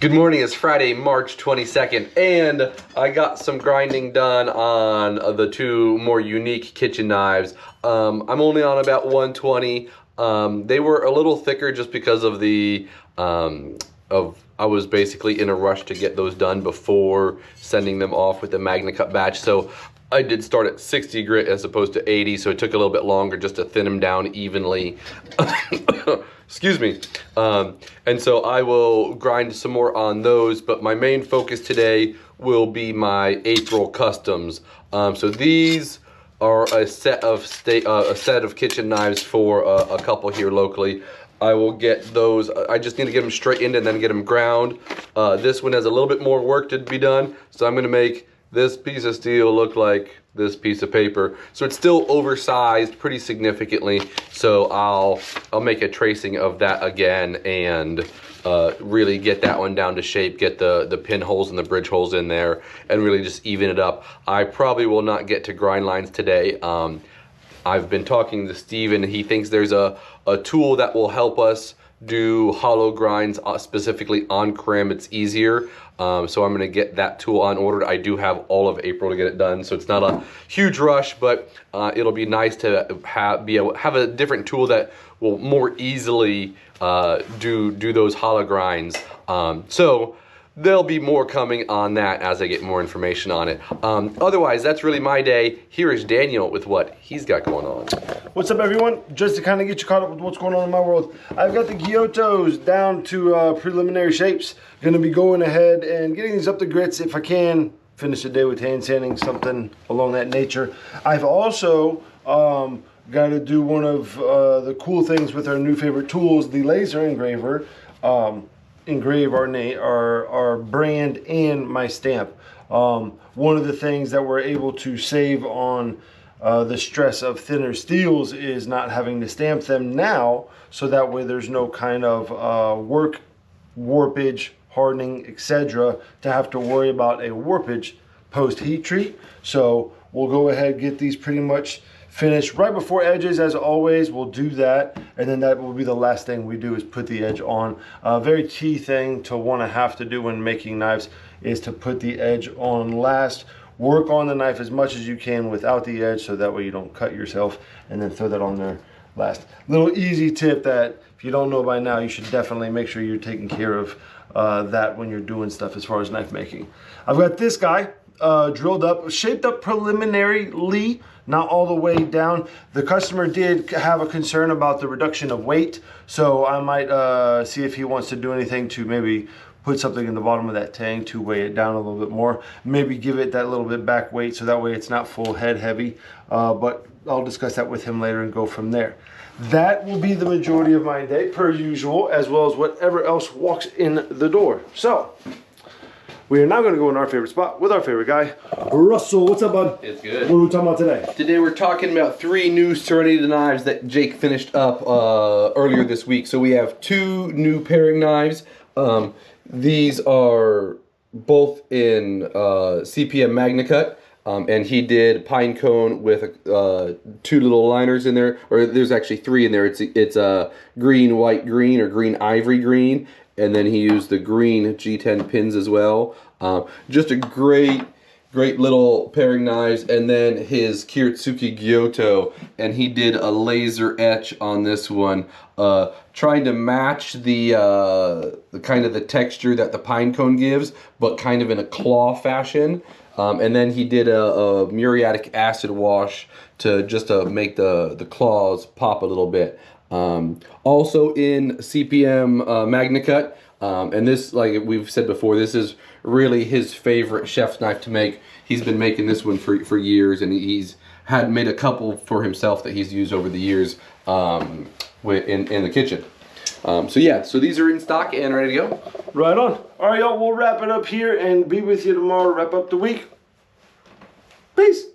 Good morning, it's Friday, March 22nd, and I got some grinding done on the two more unique kitchen knives. I'm only on about 120. They were a little thicker just because of I was basically in a rush to get those done before sending them off with the MagnaCut batch. So I did start at 60 grit as opposed to 80, so it took a little bit longer just to thin them down evenly. Excuse me. And so I will grind some more on those, but my main focus today will be my April customs. So these are a set of kitchen knives for a couple here locally. I will get those. I just need to get them straightened and then get them ground. This one has a little bit more work to be done, so I'm going to make this piece of steel look like this piece of paper. So it's still oversized pretty significantly. So I'll make a tracing of that again and really get that one down to shape, get the pin holes and the bridge holes in there and really just even it up. I probably will not get to grind lines today. I've been talking to Steven. He thinks there's a tool that will help us do hollow grinds specifically on crim. It's easier. So I'm going to get that tool on order. I do have all of April to get it done, so it's not a huge rush, but it'll be nice to have a different tool that will more easily do those hollow grinds. So there'll be more coming on that as I get more information on it. Otherwise, that's really my day. Here is Daniel with what he's got going on. What's up, everyone? Just to kind of get you caught up with what's going on in my world, I've got the Gyotos down to preliminary shapes. Going to be going ahead and getting these up to grits if I can. Finish the day with hand sanding, something along that nature. I've also got to do one of the cool things with our new favorite tools, the laser engraver. Engrave our brand and my stamp. One of the things that we're able to save on the stress of thinner steels is not having to stamp them now, so that way there's no kind of work warpage, hardening, etc. to have to worry about a warpage post heat treat. So we'll go ahead and get these pretty much finished right before edges. As always, we'll do that, and then that will be the last thing we do is put the edge on. A very key thing to have to do when making knives is to put the edge on last. Work on the knife as much as you can without the edge, so that way you don't cut yourself, and then throw that on there last. Little easy tip that if you don't know by now, you should definitely make sure you're taking care of that when you're doing stuff as far as knife making. I've got this guy drilled up, shaped up preliminarily, not all the way down. The customer did have a concern about the reduction of weight, so I might see if he wants to do anything to maybe put something in the bottom of that tang to weigh it down a little bit more. Maybe give it that little bit back weight, so that way it's not full head heavy. But I'll discuss that with him later and go from there. That will be the majority of my day, per usual, as well as whatever else walks in the door. So we are now going to go in our favorite spot with our favorite guy, Russell. What's up, bud? It's good. What are we talking about today? Today we're talking about 3 new Serenity knives that Jake finished up earlier this week. So we have 2 new paring knives. These are both in CPM MagnaCut. And he did pine cone with 2 little liners in there, or there's actually 3 in there. It's a green, white, green, or green, ivory, green. And then he used the green G10 pins as well. Just a great little paring knives. And then his Kiritsuki Gyoto, and he did a laser etch on this one, trying to match the kind of the texture that the pine cone gives, but kind of in a claw fashion. And then he did a muriatic acid wash to make the claws pop a little bit. Also in CPM MagnaCut, and this, like we've said before, this is really his favorite chef's knife to make. He's been making this one for years, and he's made a couple for himself that he's used over the years in the kitchen. So yeah, so these are in stock and ready to go. Right on. All right, y'all, we'll wrap it up here and be with you tomorrow to wrap up the week. Peace.